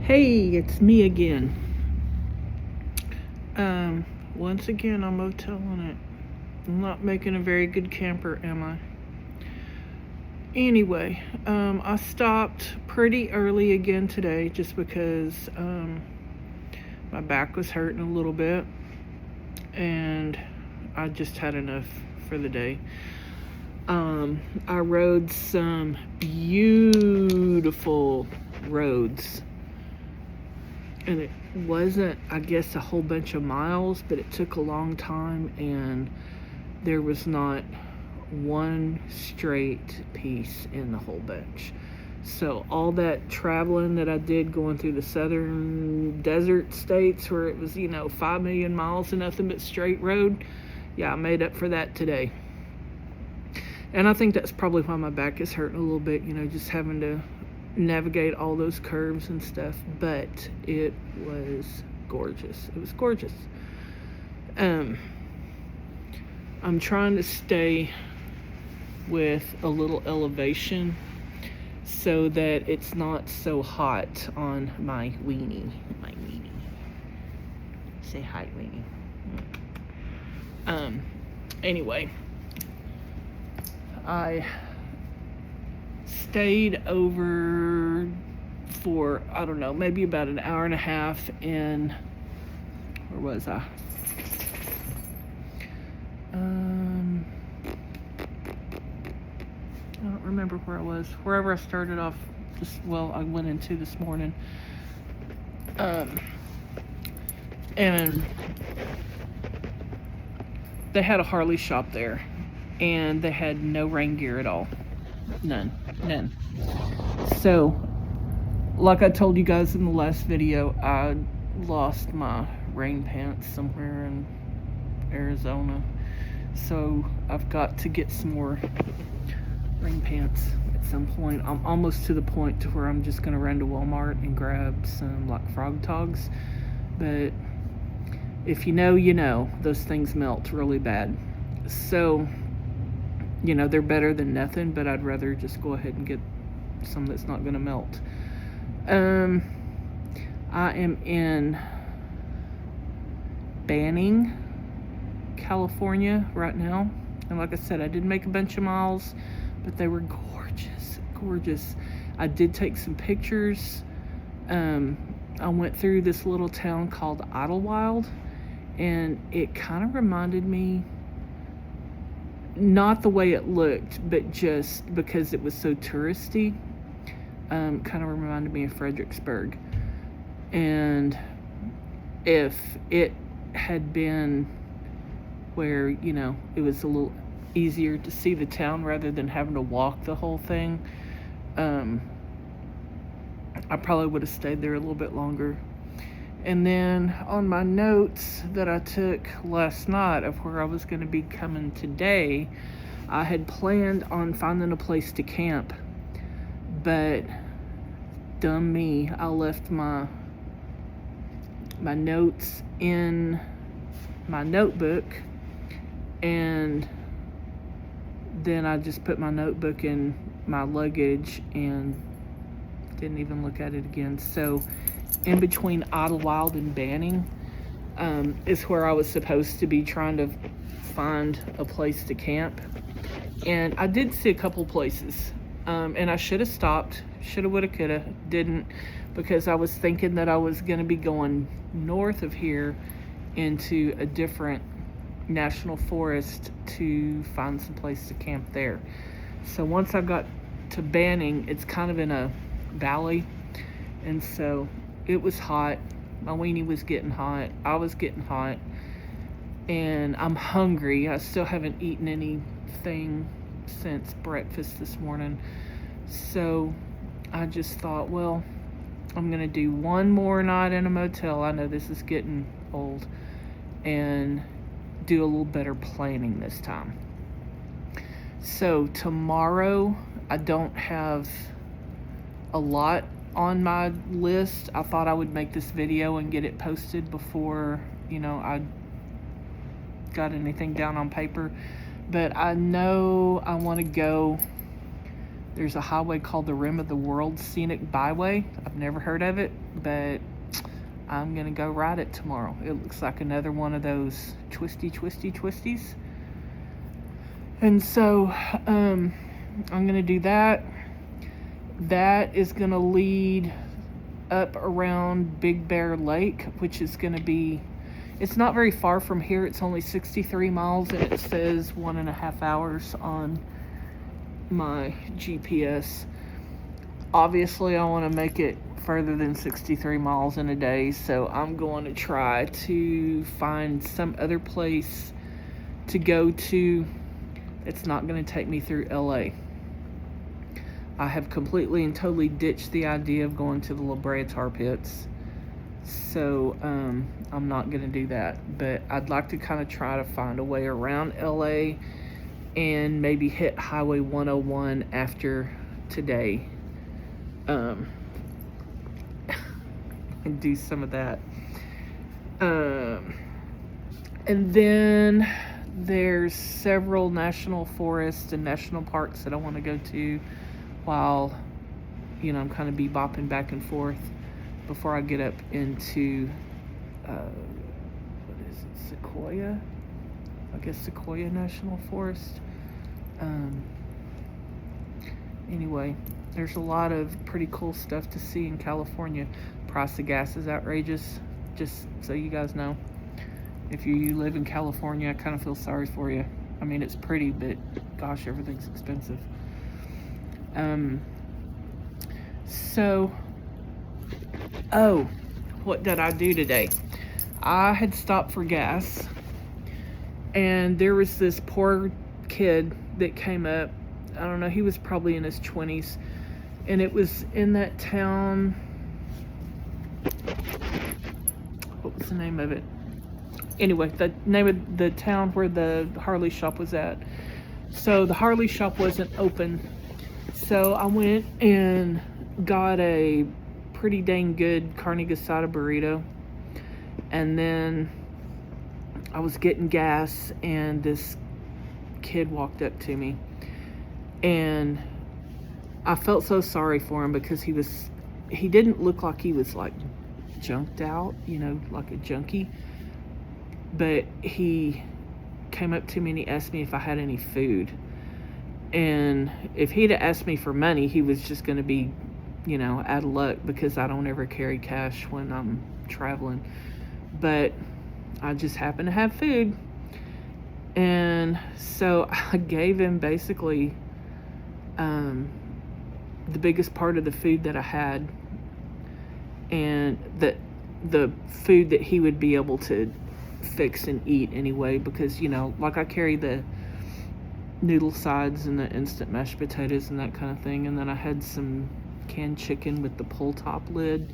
Hey, it's me again. Once again, I'm moteling it. I'm not making a very good camper, am I? Anyway, I stopped pretty early again today just because my back was hurting a little bit and I just had enough for the day. I rode some beautiful roads. And it wasn't, I guess, a whole bunch of miles, but it took a long time, and there was not one straight piece in the whole bunch. So all that traveling that I did going through the southern desert states where it was, 5 million miles and nothing but straight road, yeah, I made up for that today. And I think that's probably why my back is hurting a little bit, just having to navigate all those curves and stuff, but it was gorgeous. It was gorgeous. I'm trying to stay with a little elevation so that it's not so hot on my weenie. Say hi, weenie. Anyway, I stayed over for, I don't know, maybe about an hour and a half in, where was I? I don't remember where I was. Wherever I started off, I went into this morning. And they had a Harley shop there, and they had no rain gear at all. None. So, like I told you guys in the last video, I lost my rain pants somewhere in Arizona. So, I've got to get some more rain pants at some point. I'm almost to the point to where I'm just going to run to Walmart and grab some, frog togs. But, if you know, those things melt really bad. So, they're better than nothing, but I'd rather just go ahead and get some that's not going to melt. I am in Banning, California right now. And like I said, I did make a bunch of miles, but they were gorgeous. I did take some pictures. I went through this little town called Idlewild, and it kind of reminded me, not the way it looked, but just because it was so touristy, kind of reminded me of Fredericksburg. And if it had been where, it was a little easier to see the town rather than having to walk the whole thing, I probably would have stayed there a little bit longer. And then on my notes that I took last night of where I was going to be coming today, I had planned on finding a place to camp. But, dumb me, I left my notes in my notebook. And then I just put my notebook in my luggage and didn't even look at it again. So, in between Idlewild and Banning is where I was supposed to be trying to find a place to camp. And I did see a couple places. And I should have stopped. Shoulda, woulda, coulda. Didn't, because I was thinking that I was going to be going north of here into a different national forest to find some place to camp there. So once I got to Banning, it's kind of in a valley. And so it was hot. My weenie was getting hot. I was getting hot. And I'm hungry. I still haven't eaten anything since breakfast this morning. So I just thought, well, I'm going to do one more night in a motel. I know this is getting old. And do a little better planning this time. So tomorrow, I don't have a lot on my list. I thought I would make this video and get it posted before, I got anything down on paper. But I know I want to go There's a highway called the Rim of the World Scenic Byway. I've never heard of it, but I'm gonna go ride it tomorrow. It looks like another one of those twisties. And so I'm gonna do that. That is gonna lead up around Big Bear Lake, which is gonna be, it's not very far from here. It's only 63 miles, and it says 1.5 hours on my GPS. Obviously, I want to make it further than 63 miles in a day, so I'm going to try to find some other place to go to. It's not going to take me through LA. I have completely and totally ditched the idea of going to the La Brea Tar Pits, so I'm not going to do that. But I'd like to kind of try to find a way around LA and maybe hit Highway 101 after today, and do some of that. And then there's several national forests and national parks that I want to go to while, I'm kind of bebopping back and forth before I get up into, what is it, Sequoia? I guess Sequoia National Forest. Anyway, there's a lot of pretty cool stuff to see in California. Price of gas is outrageous, just so you guys know. If you live in California, I kind of feel sorry for you. I mean, it's pretty, but gosh, everything's expensive. What did I do today? I had stopped for gas, and there was this poor kid that came up. I don't know, he was probably in his 20s, and it was in that town. What was the name of it? Anyway, the name of the town where the Harley shop was at. So the Harley shop wasn't open, so I went and got a pretty dang good carne asada burrito, and then I was getting gas, and this kid walked up to me, and I felt so sorry for him because he didn't look like he was like junked out, like a junkie, but he came up to me and he asked me if I had any food. And if he'd have asked me for money, he was just going to be, out of luck, because I don't ever carry cash when I'm traveling. But I just happen to have food. And so I gave him basically the biggest part of the food that I had, and the food that he would be able to fix and eat anyway, because like I carry the noodle sides and the instant mashed potatoes and that kind of thing, and then I had some canned chicken with the pull top lid,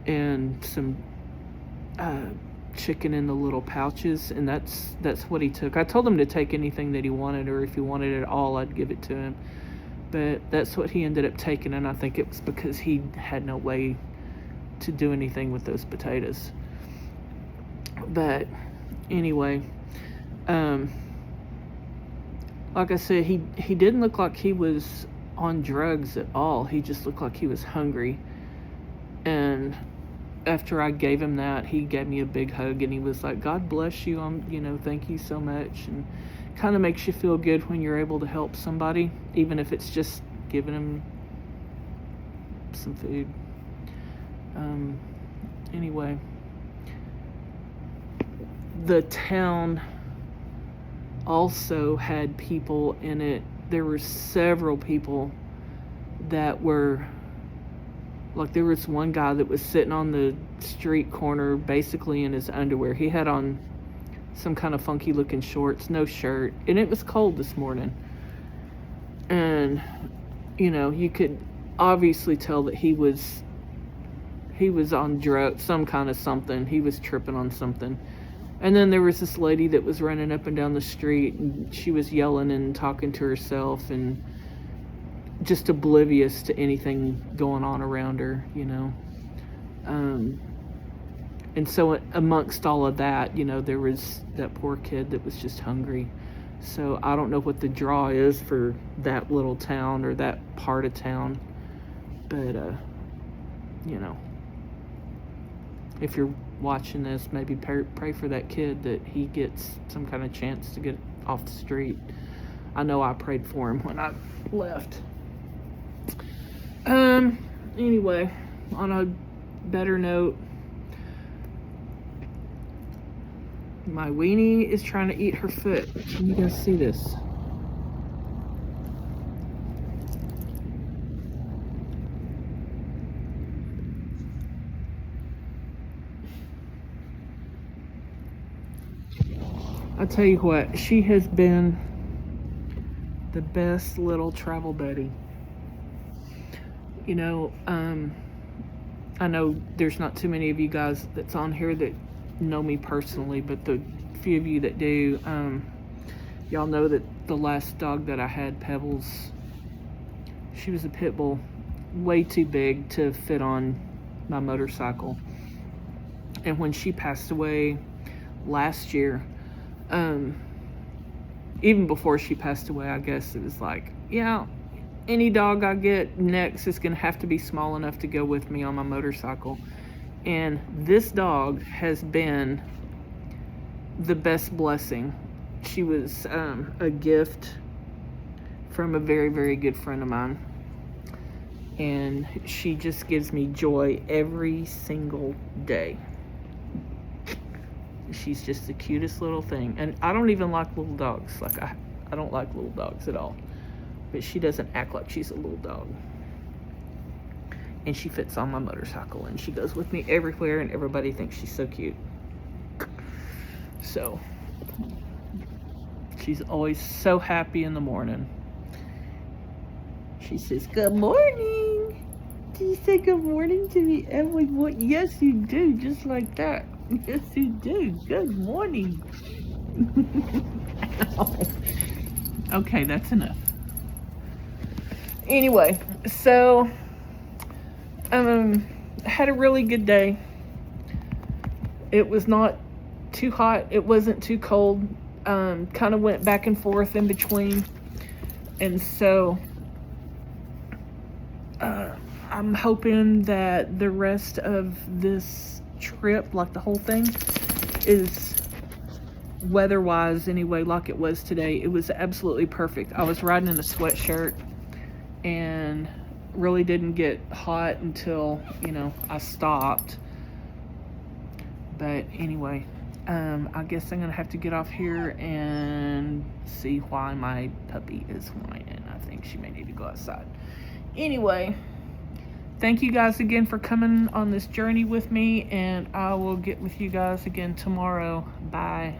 and some chicken in the little pouches, and that's what he took. I told him to take anything that he wanted, or if he wanted it all, I'd give it to him, but that's what he ended up taking, and I think it was because he had no way to do anything with those potatoes. But anyway, like I said, he didn't look like he was on drugs at all. He just looked like he was hungry. And after I gave him that, he gave me a big hug, and he was like, "God bless you. Thank you so much." And kind of makes you feel good when you're able to help somebody, even if it's just giving them some food. Anyway, the town also had people in it. There were several people that were, like, there was one guy that was sitting on the street corner basically in his underwear. He had on some kind of funky looking shorts, no shirt, and it was cold this morning. And you could obviously tell that he was on drugs, some kind of something. He was tripping on something. And then there was this lady that was running up and down the street, and she was yelling and talking to herself and just oblivious to anything going on around her, And so amongst all of that, there was that poor kid that was just hungry. So I don't know what the draw is for that little town or that part of town. But, you know, if you're watching this, maybe pray for that kid that he gets some kind of chance to get off the street. I know I prayed for him when I left. Anyway, on a better note, my weenie is trying to eat her foot. Can you guys see this? I'll tell you what, she has been the best little travel buddy. You know, I know there's not too many of you guys that's on here that know me personally, but the few of you that do, y'all know that the last dog that I had, Pebbles, she was a pit bull, way too big to fit on my motorcycle. And when she passed away last year, even before she passed away, I guess it was like, yeah, any dog I get next is gonna have to be small enough to go with me on my motorcycle. And this dog has been the best blessing. She was a gift from a very, very good friend of mine. And she just gives me joy every single day. She's just the cutest little thing. And I don't even like little dogs. Like, I don't like little dogs at all. But she doesn't act like she's a little dog. And she fits on my motorcycle, and she goes with me everywhere, and everybody thinks she's so cute. So she's always so happy in the morning. She says, "Good morning." Do you say good morning to me every morning? Yes, you do, just like that. Yes, you do. Good morning. Okay, that's enough. Anyway, so had a really good day. It was not too hot, it wasn't too cold. Kind of went back and forth in between. And so I'm hoping that the rest of this trip, like the whole thing, is weather-wise anyway, like it was today. It was absolutely perfect. I was riding in a sweatshirt and really didn't get hot until, you know, I stopped. But anyway, I guess I'm gonna have to get off here and see why my puppy is whining. I think she may need to go outside. Anyway, thank you guys again for coming on this journey with me, and I will get with you guys again tomorrow. Bye.